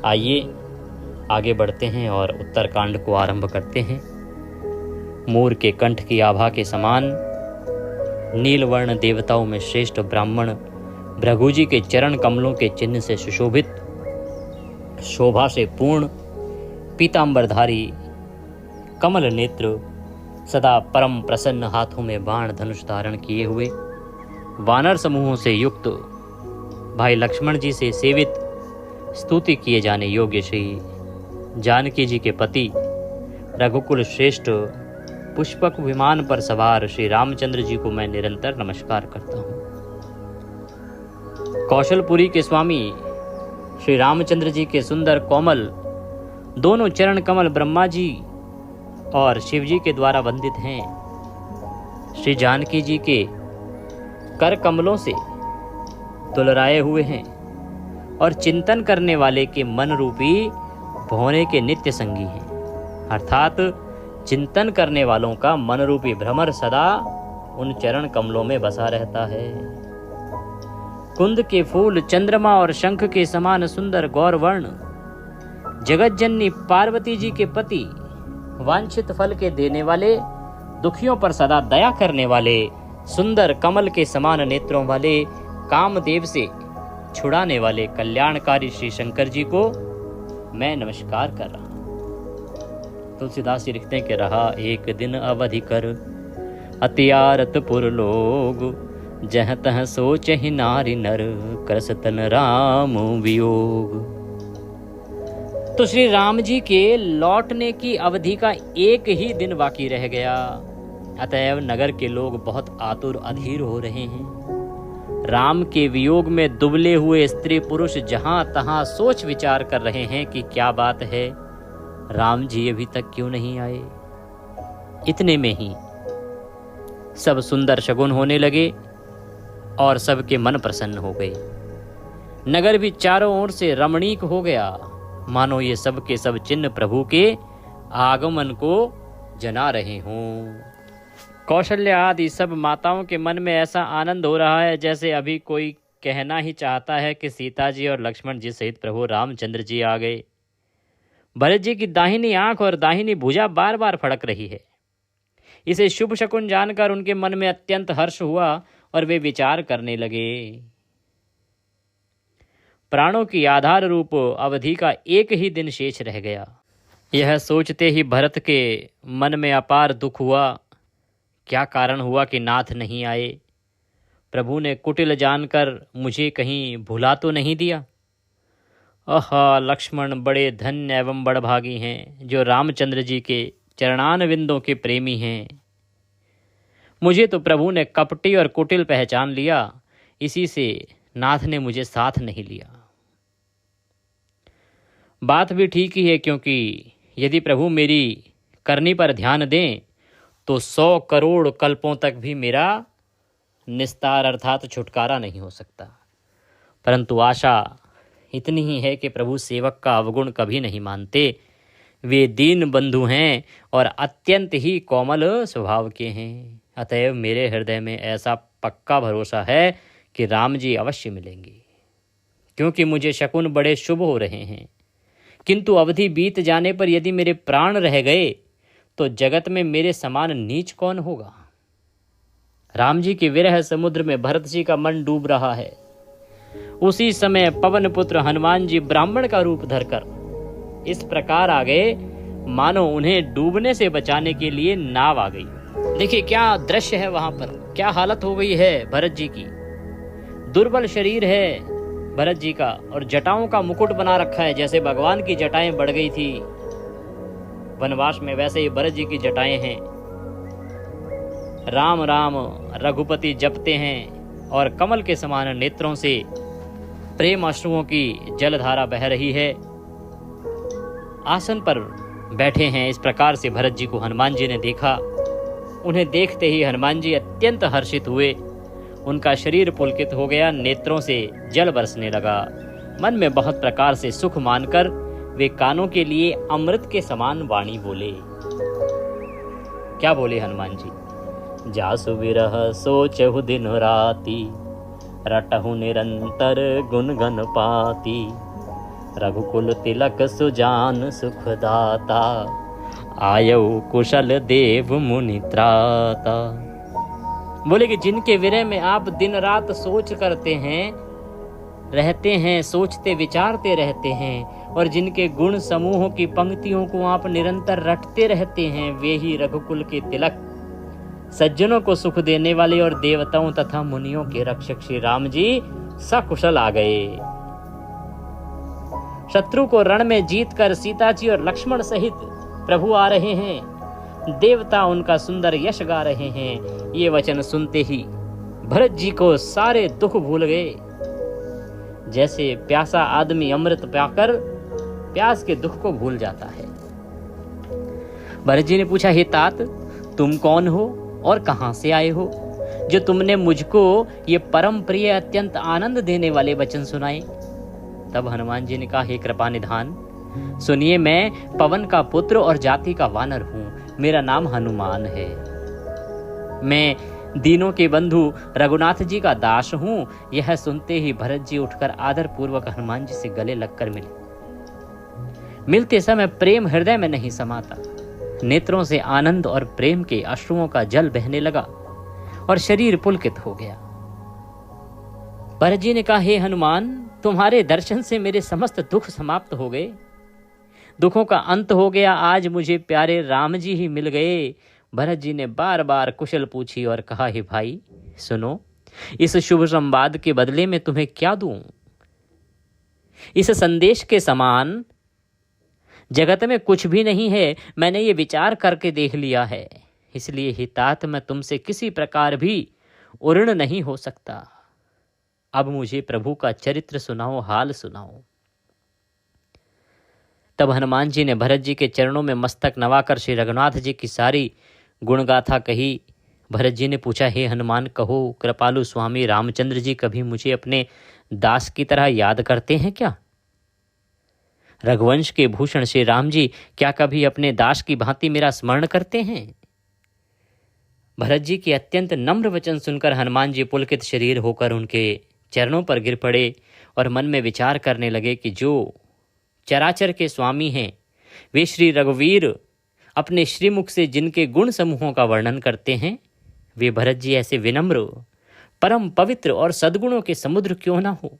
आइए आगे बढ़ते हैं और उत्तरकांड को आरंभ करते हैं। मोर के कंठ की आभा के समान नीलवर्ण देवताओं में श्रेष्ठ ब्राह्मण भृगु जी के चरण कमलों के चिन्ह से सुशोभित, शोभा से पूर्ण, पीतांबरधारी, कमल नेत्र, सदा परम प्रसन्न, हाथों में बाण धनुष धारण किए हुए, वानर समूहों से युक्त, भाई लक्ष्मण जी से सेवित, स्तुति किए जाने योग्य श्री जानकी जी के पति, रघुकुल श्रेष्ठ, पुष्पक विमान पर सवार श्री रामचंद्र जी को मैं निरंतर नमस्कार करता हूँ। कौशलपुरी के स्वामी श्री रामचंद्र जी के सुंदर कोमल दोनों चरण कमल ब्रह्मा जी और शिव जी के द्वारा वंदित हैं। श्री जानकी जी के कर कमलों से दुलराए हुए हैं और चिंतन करने वाले के मन रूपी भौरे के नित्य संगी हैं। अर्थात चिंतन करने वालों का मन रूपी भ्रमर सदा उन चरण कमलों में बसा रहता है। कुंद के फूल, चंद्रमा और शंख के समान सुंदर गौरवर्ण, जगतजननी पार्वती जी के पति, वांछित फल के देने वाले, दुखियों पर सदा दया करने वाले, सुंदर कमल के समान नेत्रों वाले, कामदेव से छुड़ाने वाले कल्याणकारी श्री शंकर जी को मैं नमस्कार कर रहा हूं। तुलसीदास जी लिखते हैं कि रहा एक दिन अवधि कर अतियारत पुर लोग, जह तह सोच ही नारी नर करस तन राम वियोग। तो श्री राम जी के लौटने की अवधि का एक ही दिन बाकी रह गया। अतएव नगर के लोग बहुत आतुर अधीर हो रहे हैं। राम के वियोग में दुबले हुए स्त्री पुरुष जहां तहां सोच विचार कर रहे हैं कि क्या बात है, राम जी अभी तक क्यों नहीं आए। इतने में ही सब सुंदर शगुन होने लगे और सबके मन प्रसन्न हो गए। नगर भी चारों ओर से रमणीक हो गया, मानो ये सब के सब चिन्ह प्रभु के आगमन को जना रहे हों। कौशल्या आदि सब माताओं के मन में ऐसा आनंद हो रहा है जैसे अभी कोई कहना ही चाहता है कि सीता जी और लक्ष्मण जी सहित प्रभु रामचंद्र जी आ गए। भरत जी की दाहिनी आंख और दाहिनी भुजा बार बार फड़क रही है। इसे शुभ शकुन जानकर उनके मन में अत्यंत हर्ष हुआ और वे विचार करने लगे। प्राणों की आधार रूप अवधि का एक ही दिन शेष रह गया। यह सोचते ही भरत के मन में अपार दुख हुआ। क्या कारण हुआ कि नाथ नहीं आए? प्रभु ने कुटिल जानकर मुझे कहीं भुला तो नहीं दिया? आहा, लक्ष्मण बड़े धन्य एवं बड़भागी हैं जो रामचंद्र जी के चरणान विंदों के प्रेमी हैं। मुझे तो प्रभु ने कपटी और कुटिल पहचान लिया, इसी से नाथ ने मुझे साथ नहीं लिया। बात भी ठीक ही है, क्योंकि यदि प्रभु मेरी करनी पर ध्यान दें तो 100 करोड़ कल्पों तक भी मेरा निस्तार अर्थात छुटकारा नहीं हो सकता। परंतु आशा इतनी ही है कि प्रभु सेवक का अवगुण कभी नहीं मानते। वे दीन बंधु हैं और अत्यंत ही कोमल स्वभाव के हैं। अतएव मेरे हृदय में ऐसा पक्का भरोसा है कि राम जी अवश्य मिलेंगे, क्योंकि मुझे शकुन बड़े शुभ हो रहे हैं। किंतु अवधि बीत जाने पर यदि मेरे प्राण रह गए तो जगत में मेरे समान नीच कौन होगा। राम जी के विरह समुद्र में भरत जी का मन डूब रहा है। उसी समय पवन पुत्र हनुमान जी ब्राह्मण का रूप धरकर इस प्रकार आ गए मानो उन्हें डूबने से बचाने के लिए नाव आ गई। देखिए क्या दृश्य है वहां पर, क्या हालत हो गई है भरत जी की। दुर्बल शरीर है भरत जी का और जटाओं का मुकुट बना रखा है, जैसे भगवान की जटाएं बढ़ गई थी वनवास में, वैसे ही भरत जी की जटाएं हैं। राम राम रघुपति जपते हैं और कमल के समान नेत्रों से प्रेम अश्रुओं की जलधारा बह रही है। आसन पर बैठे हैं। इस प्रकार से भरत जी को हनुमान जी ने देखा। उन्हें देखते ही हनुमान जी अत्यंत हर्षित हुए। उनका शरीर पुलकित हो गया, नेत्रों से जल बरसने लगा। मन में बहुत प्रकार से सुख मानकर वे कानों के लिए अमृत के समान वाणी बोले। क्या बोले हनुमान जी? जासु विरह सोचहु दिन राति, रटहु निरंतर गुनगन पाती। रघुकुल तिलक सुजान सुखदाता, आयौ कुशल देव मुनि त्राता। बोले कि जिनके विरह में आप दिन रात सोच करते हैं, रहते हैं, सोचते विचारते रहते हैं, और जिनके गुण समूहों की पंक्तियों को आप निरंतर रटते रहते हैं, वे ही रघुकुल के तिलक, सज्जनों को सुख देने वाले और देवताओं तथा मुनियों के रक्षक श्री राम जी सकुशल आ गए। शत्रु को रण में जीतकर सीता जी और लक्ष्मण सहित प्रभु आ रहे हैं। देवता उनका सुंदर यश गा रहे हैं। ये वचन सुनते ही भरत जी को सारे दुख भूल गए। जैसे प्यासा आदमी अमृत पाकर प्यास के दुख को भूल जाता है। भरत जी ने पूछा, हे तात, तुम कौन हो और कहां से आए हो, जो तुमने मुझको ये परम प्रिय अत्यंत आनंद देने वाले वचन सुनाए। तब हनुमान जी ने कहा, हे कृपा निधान, सुनिए, मैं पवन का पुत्र और जाति का वानर हूं। मेरा नाम हनुमान है। मैं दीनों के बंधु रघुनाथ जी का दास हूं। यह सुनते ही भरत जी उठकर आदर पूर्वक हनुमान जी से गले लगकर मिले। मिलते समय प्रेम हृदय में नहीं समाता। नेत्रों से आनंद और प्रेम के अश्रुओं का जल बहने लगा और शरीर पुलकित हो गया। भरत जी ने कहा, हे हनुमान, तुम्हारे दर्शन से मेरे समस्त दुख समाप्त हो गए, दुखों का अंत हो गया। आज मुझे प्यारे राम जी ही मिल गए। भरत जी ने बार बार कुशल पूछी और कहा, हे भाई सुनो, इस शुभ संवाद के बदले में तुम्हें क्या दूं? इस संदेश के समान जगत में कुछ भी नहीं है। मैंने ये विचार करके देख लिया है, इसलिए हे तात, मैं तुमसे किसी प्रकार भी उऋण नहीं हो सकता। अब मुझे प्रभु का चरित्र सुनाओ, हाल सुनाओ। तब हनुमान जी ने भरत जी के चरणों में मस्तक नवाकर श्री रघुनाथ जी की सारी गुणगाथा कही। भरत जी ने पूछा, हे हनुमान, कहो, कृपालु स्वामी रामचंद्र जी कभी मुझे अपने दास की तरह याद करते हैं क्या? रघुवंश के भूषण श्री राम जी क्या कभी अपने दास की भांति मेरा स्मरण करते हैं? भरत जी के अत्यंत नम्र वचन सुनकर हनुमान जी पुलकित शरीर होकर उनके चरणों पर गिर पड़े और मन में विचार करने लगे कि जो चराचर के स्वामी हैं, वे श्री रघुवीर अपने श्रीमुख से जिनके गुण समूहों का वर्णन करते हैं, वे भरत जी ऐसे विनम्र, परम पवित्र और सद्गुणों के समुद्र क्यों ना हो।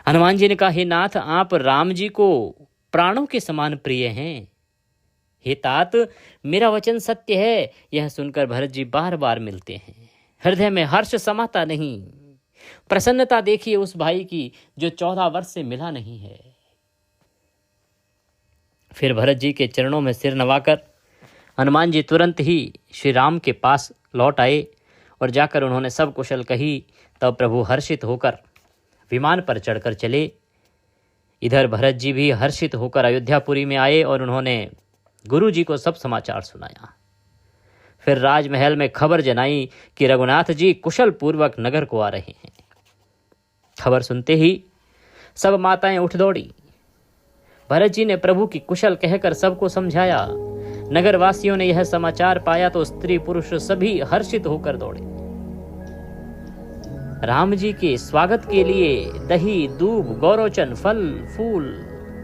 हनुमान जी ने कहा, हे नाथ, आप राम जी को प्राणों के समान प्रिय हैं। हे तात, मेरा वचन सत्य है। यह सुनकर भरत जी बार बार मिलते हैं। हृदय में हर्ष समाता नहीं। प्रसन्नता देखिए उस भाई की जो 14 वर्ष से मिला नहीं है। फिर भरत जी के चरणों में सिर नवाकर हनुमान जी तुरंत ही श्री राम के पास लौट आए और जाकर उन्होंने सब कुशल कही। तब प्रभु हर्षित होकर विमान पर चढ़कर चले। इधर भरत जी भी हर्षित होकर अयोध्यापुरी में आए और उन्होंने गुरु जी को सब समाचार सुनाया। फिर राजमहल में खबर जनाई कि रघुनाथ जी कुशल पूर्वक नगर को आ रहे हैं। खबर सुनते ही सब माताएं उठ दौड़ी। भरत जी ने प्रभु की कुशल कहकर सबको समझाया। नगरवासियों ने यह समाचार पाया तो स्त्री पुरुष सभी हर्षित होकर दौड़े। राम जी के स्वागत के लिए दही, दूब, गौरोचन, फल, फूल,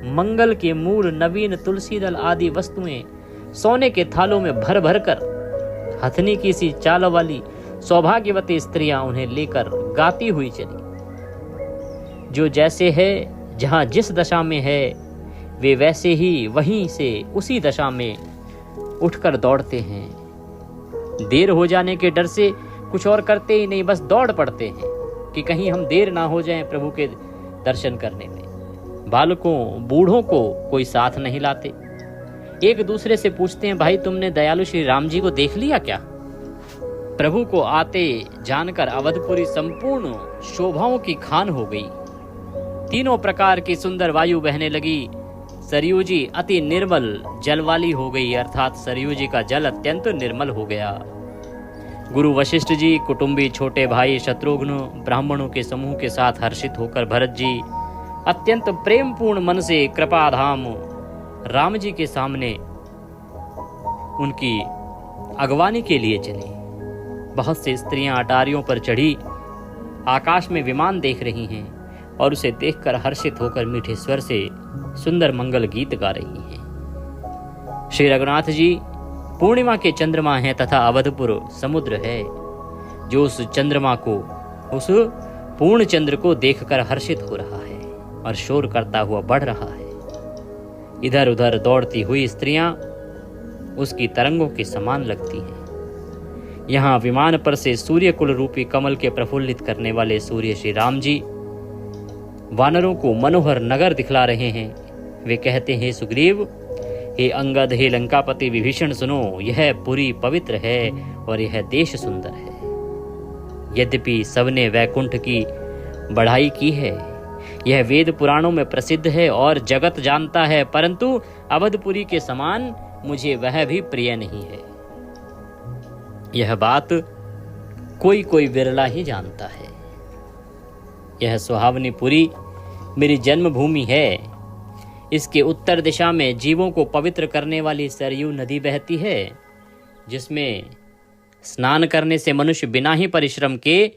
मंगल के मूल, नवीन तुलसी दल आदि वस्तुएं सोने के थालों में भर भर कर हथनी की सी चाल वाली सौभाग्यवती स्त्रियां उन्हें लेकर गाती हुई चली। जो जैसे है, जहां जिस दशा में है, वे वैसे ही वहीं से उसी दशा में उठकर दौड़ते हैं। देर हो जाने के डर से कुछ और करते ही नहीं, बस दौड़ पड़ते हैं कि कहीं हम देर ना हो जाएं प्रभु के दर्शन करने में। बालकों, बूढ़ों को कोई साथ नहीं लाते। एक दूसरे से पूछते हैं, भाई तुमने दयालु श्री राम जी को देख लिया क्या? प्रभु को आते जानकर अवधपुरी संपूर्ण शोभाओं की खान हो गई। तीनों प्रकार की सुंदर वायु बहने लगी। सरयू जी अति निर्मल जल वाली हो गई, अर्थात सरयू जी का जल अत्यंत निर्मल हो गया। गुरु वशिष्ठ जी, कुटुंबी, छोटे भाई शत्रुघ्न, ब्राह्मणों के समूह के साथ हर्षित होकर भरत जी अत्यंत प्रेमपूर्ण मन से कृपाधाम राम जी के सामने उनकी अगवानी के लिए चले। बहुत सी स्त्रियां अटारियों पर चढ़ी आकाश में विमान देख रही हैं। और उसे देखकर हर्षित होकर मीठे स्वर से सुंदर मंगल गीत गा रही हैं। श्री रघुनाथ जी पूर्णिमा के चंद्रमा हैं तथा अवधपुर समुद्र है, जो उस चंद्रमा को, उस पूर्ण चंद्र को देखकर हर्षित हो रहा है और शोर करता हुआ बढ़ रहा है। इधर उधर दौड़ती हुई स्त्रियां उसकी तरंगों के समान लगती हैं। यहाँ विमान पर से सूर्य कुल रूपी कमल के प्रफुल्लित करने वाले सूर्य श्री राम जी वानरों को मनोहर नगर दिखला रहे हैं। वे कहते हैं, सुग्रीव, हे अंगद, हे लंकापति विभीषण, सुनो, यह पुरी पवित्र है और यह देश सुंदर है। यद्यपि सबने वैकुंठ की बढ़ाई की है, यह वेद पुराणों में प्रसिद्ध है और जगत जानता है, परंतु अवधपुरी के समान मुझे वह भी प्रिय नहीं है। यह बात कोई कोई विरला ही जानता है। यह सुहावनी पुरी मेरी जन्मभूमि है। इसके उत्तर दिशा में जीवों को पवित्र करने वाली सरयू नदी बहती है, जिसमें स्नान करने से मनुष्य बिना ही परिश्रम के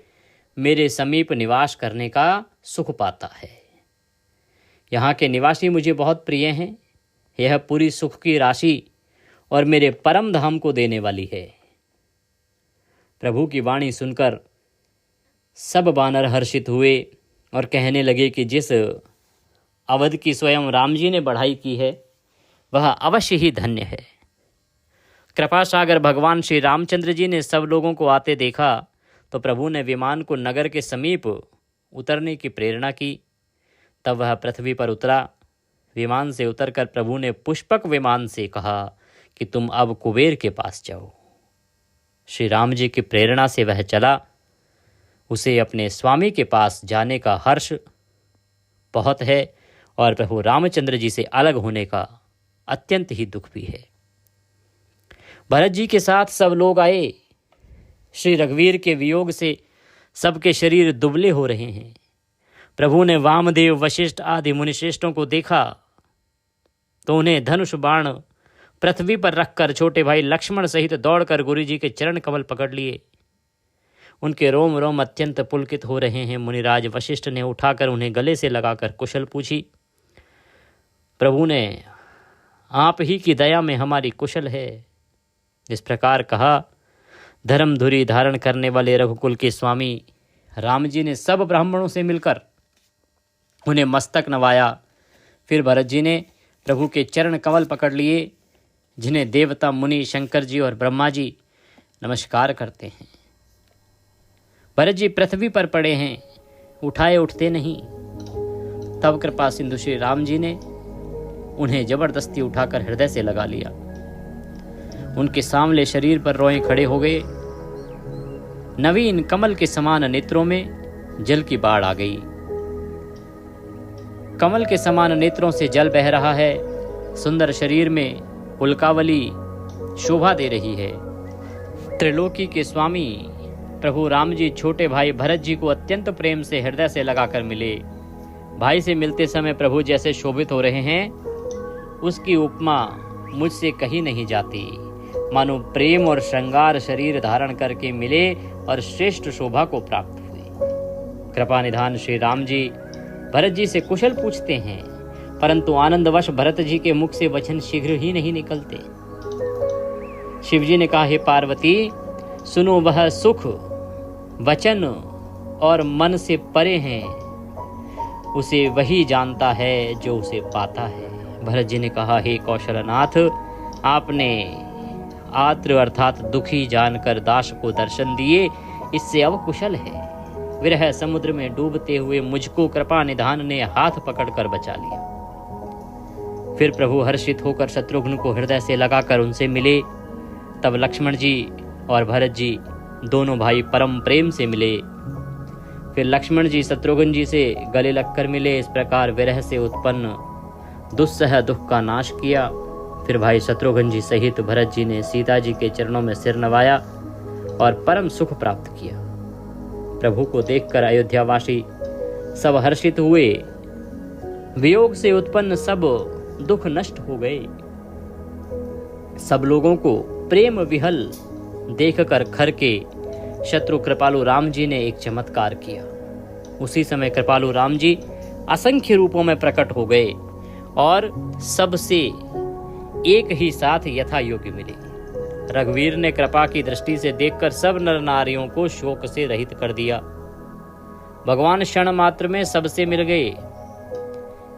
मेरे समीप निवास करने का सुख पाता है। यहाँ के निवासी मुझे बहुत प्रिय हैं। यह पूरी सुख की राशि और मेरे परम धाम को देने वाली है। प्रभु की वाणी सुनकर सब वानर हर्षित हुए और कहने लगे कि जिस अवध की स्वयं राम जी ने बढ़ाई की है, वह अवश्य ही धन्य है। कृपा सागर भगवान श्री रामचंद्र जी ने सब लोगों को आते देखा तो प्रभु ने विमान को नगर के समीप उतरने की प्रेरणा की। तब वह पृथ्वी पर उतरा। विमान से उतरकर प्रभु ने पुष्पक विमान से कहा कि तुम अब कुबेर के पास जाओ। श्री राम जी की प्रेरणा से वह चला। उसे अपने स्वामी के पास जाने का हर्ष बहुत है और प्रभु रामचंद्र जी से अलग होने का अत्यंत ही दुख भी है। भरत जी के साथ सब लोग आए। श्री रघुवीर के वियोग से सबके शरीर दुबले हो रहे हैं। प्रभु ने वामदेव, वशिष्ठ आदि मुनिश्रेष्ठों को देखा तो उन्हें धनुष बाण पृथ्वी पर रखकर छोटे भाई लक्ष्मण सहित दौड़कर गुरु जी के चरण कमल पकड़ लिए। उनके रोम रोम अत्यंत पुलकित हो रहे हैं। मुनिराज वशिष्ठ ने उठाकर उन्हें गले से लगाकर कुशल पूछी। प्रभु ने, आप ही की दया में हमारी कुशल है। इस प्रकार कहा। धर्मधुरी धारण करने वाले रघुकुल के स्वामी राम जी ने सब ब्राह्मणों से मिलकर उन्हें मस्तक नवाया। फिर भरत जी ने प्रभु के चरण कमल पकड़ लिए, जिन्हें देवता, मुनि, शंकर जी और ब्रह्मा जी नमस्कार करते हैं। भरत जी पृथ्वी पर पड़े हैं, उठाए उठते नहीं। तब कृपा सिंधु श्री राम जी ने उन्हें जबरदस्ती उठाकर हृदय से लगा लिया। उनके सांवले शरीर पर रोएं खड़े हो गए। नवीन कमल के समान नेत्रों में जल की बाढ़ आ गई। कमल के समान नेत्रों से जल बह रहा है। सुंदर शरीर में उल्कावली शोभा दे रही है। त्रिलोकी के स्वामी प्रभु राम जी छोटे भाई भरत जी को अत्यंत प्रेम से हृदय से लगाकर मिले। भाई से मिलते समय प्रभु जैसे शोभित हो रहे हैं, उसकी उपमा मुझसे कही नहीं जाती। मानो प्रेम और श्रृंगार शरीर धारण करके मिले और श्रेष्ठ शोभा को प्राप्त हुई। कृपा निधान श्री राम जी भरत जी से कुशल पूछते हैं, परंतु आनंदवश भरत जी के मुख से वचन शीघ्र ही नहीं निकलते। शिव जी ने कहा, हे पार्वती, सुनो, वह सुख वचन और मन से परे हैं, उसे वही जानता है जो उसे पाता है। भरत जी ने कहा, हे कौशलनाथ, आपने आत्र अर्थात दुखी जानकर दास को दर्शन दिए, इससे अब कुशल है। विरह समुद्र में डूबते हुए मुझको कृपा निधान ने हाथ पकड़कर बचा लिया। फिर प्रभु हर्षित होकर शत्रुघ्न को हृदय से लगाकर उनसे मिले। तब लक्ष्मण जी और भरत जी दोनों भाई परम प्रेम से मिले। फिर लक्ष्मण जी शत्रुघ्न जी से गले लगकर मिले। इस प्रकार विरह से उत्पन्न दुस्सह दुख का नाश किया। फिर भाई शत्रुघ्न जी सहित भरत जी ने सीता जी के चरणों में सिर नवाया और परम सुख प्राप्त किया। प्रभु को देखकर अयोध्यावासी सब हर्षित हुए। वियोग से उत्पन्न सब दुख नष्ट हो गए। सब लोगों को प्रेम विहल देखकर खर के शत्रु कृपालु राम जी ने एक चमत्कार किया। उसी समय कृपालु राम जी असंख्य रूपों में प्रकट हो गए और सबसे एक ही साथ यथा योग्य मिले। रघुवीर ने कृपा की दृष्टि से देखकर सब नर नारियों को शोक से रहित कर दिया। भगवान क्षण मात्र में सबसे मिल गए।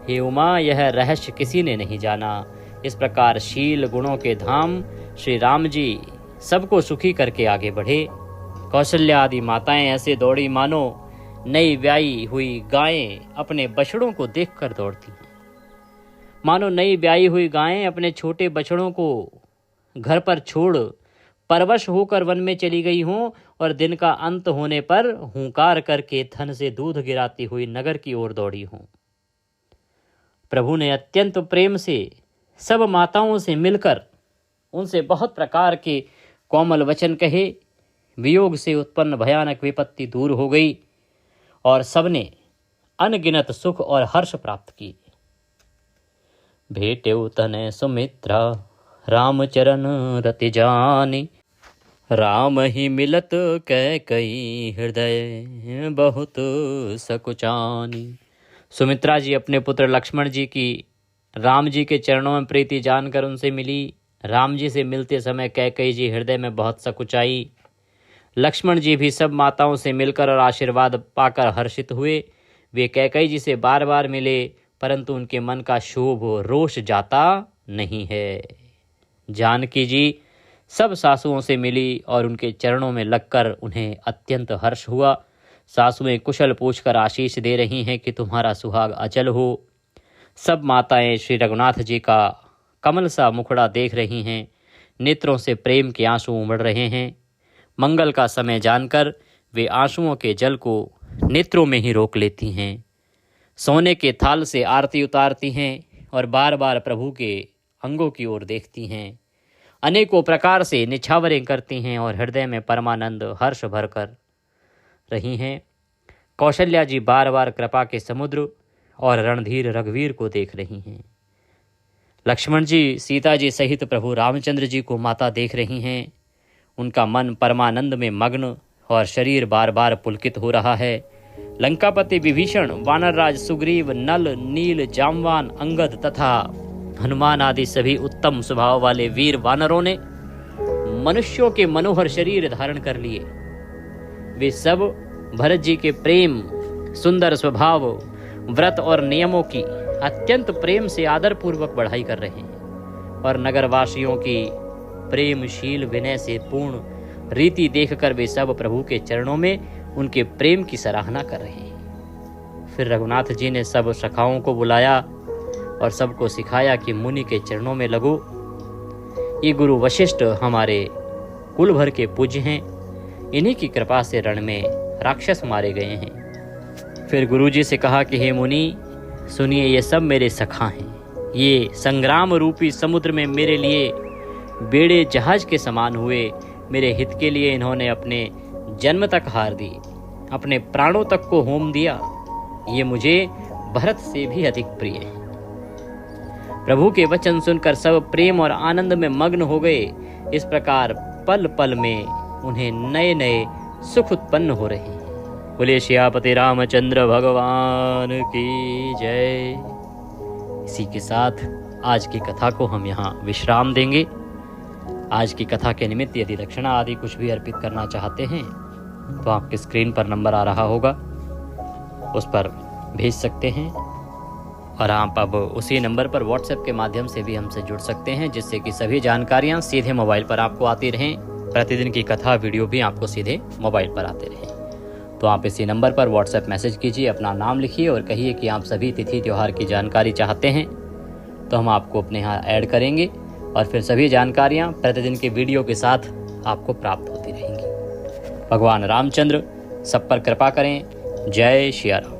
हे उमा, यह रहस्य किसी ने नहीं जाना। इस प्रकार शील गुणों के धाम श्री राम जी सबको सुखी करके आगे बढ़े। कौशल्या आदि माताएं ऐसे दौड़ी मानो नई ब्याई हुई गायें अपने बछड़ों को देखकर दौड़ती हैं। मानो नई ब्याई हुई गायें अपने छोटे बछड़ों को घर पर छोड़ परवश होकर वन में चली गई हों और दिन का अंत होने पर हुंकार करके थन से दूध गिराती हुई नगर की ओर दौड़ी हों। प्रभु ने अत्यंत प्रेम से सब माताओं से मिलकर उनसे बहुत प्रकार के कोमल वचन कहे। वियोग से उत्पन्न भयानक विपत्ति दूर हो गई और सबने अनगिनत सुख और हर्ष प्राप्त किए। भेटेउ तनय सुमित्रा रामचरण रति जानी, राम ही मिलत कैकई हृदय बहुत सकुचानी। सुमित्रा जी अपने पुत्र लक्ष्मण जी की राम जी के चरणों में प्रीति जानकर उनसे मिली। राम जी से मिलते समय कैकई जी हृदय में बहुत सकुचाई। लक्ष्मण जी भी सब माताओं से मिलकर और आशीर्वाद पाकर हर्षित हुए। वे कैकई जी से बार बार मिले, परंतु उनके मन का शोभ रोष जाता नहीं है। जानकी जी सब सासुओं से मिली और उनके चरणों में लगकर उन्हें अत्यंत हर्ष हुआ। सासुएं कुशल पूछकर आशीष दे रही हैं कि तुम्हारा सुहाग अचल हो। सब माताएं श्री रघुनाथ जी का कमल सा मुखड़ा देख रही हैं। नेत्रों से प्रेम के आंसू उमड़ रहे हैं। मंगल का समय जानकर वे आंसुओं के जल को नेत्रों में ही रोक लेती हैं। सोने के थाल से आरती उतारती हैं और बार बार प्रभु के अंगों की ओर देखती हैं। अनेकों प्रकार से निछावरें करती हैं और हृदय में परमानंद हर्ष भरकर रही हैं। कौशल्या जी बार बार कृपा के समुद्र और रणधीर रघुवीर को देख रही हैं। लक्ष्मण जी सीता जी सहित प्रभु रामचंद्र जी को माता देख रही हैं। उनका मन परमानंद में मग्न और शरीर बार बार पुलकित हो रहा है। लंकापति विभीषण, वानरराज सुग्रीव, नल, नील, जामवान, अंगद तथा हनुमान आदि सभी उत्तम स्वभाव वाले वीर वानरों ने मनुष्यों के मनोहर शरीर धारण कर लिए। वे सब भरत जी के प्रेम, सुंदर स्वभाव, व्रत और नियमों की अत्यंत प्रेम से आदर पूर्वक बढ़ाई कर रहे हैं और नगरवासियों की प्रेमशील विनय से पूर्ण रीति देखकर वे सब प्रभु के चरणों में उनके प्रेम की सराहना कर रहे हैं। फिर रघुनाथ जी ने सब सखाओं को बुलाया और सबको सिखाया कि मुनि के चरणों में लगो। ये गुरु वशिष्ठ हमारे कुल भर के पूज्य हैं। इन्हीं की कृपा से रण में राक्षस मारे गए हैं। फिर गुरु जी से कहा कि हे मुनि, सुनिए, ये सब मेरे सखा हैं। ये संग्राम रूपी समुद्र में मेरे लिए बेड़े जहाज के समान हुए। मेरे हित के लिए इन्होंने अपने जन्म तक हार दी, अपने प्राणों तक को होम दिया। ये मुझे भरत से भी अधिक प्रिय है। प्रभु के वचन सुनकर सब प्रेम और आनंद में मग्न हो गए। इस प्रकार पल पल में उन्हें नए नए सुख उत्पन्न हो रहे हैं। बोले श्यापति रामचंद्र भगवान की जय। इसी के साथ आज की कथा को हम यहाँ विश्राम देंगे। आज की कथा के निमित्त यदि दक्षिणा आदि कुछ भी अर्पित करना चाहते हैं तो आपके स्क्रीन पर नंबर आ रहा होगा, उस पर भेज सकते हैं। और आप अब उसी नंबर पर व्हाट्सएप के माध्यम से भी हमसे जुड़ सकते हैं, जिससे कि सभी जानकारियाँ सीधे मोबाइल पर आपको आती रहें। प्रतिदिन की कथा वीडियो भी आपको सीधे मोबाइल पर आते रहें। तो आप इसी नंबर पर व्हाट्सएप मैसेज कीजिए, अपना नाम लिखिए और कहिए कि आप सभी तिथि त्यौहार की जानकारी चाहते हैं, तो हम आपको अपने यहाँ ऐड करेंगे और फिर सभी जानकारियाँ प्रतिदिन के वीडियो के साथ आपको प्राप्त होती रहेंगी। भगवान रामचंद्र सब पर कृपा करें। जय श्री राम।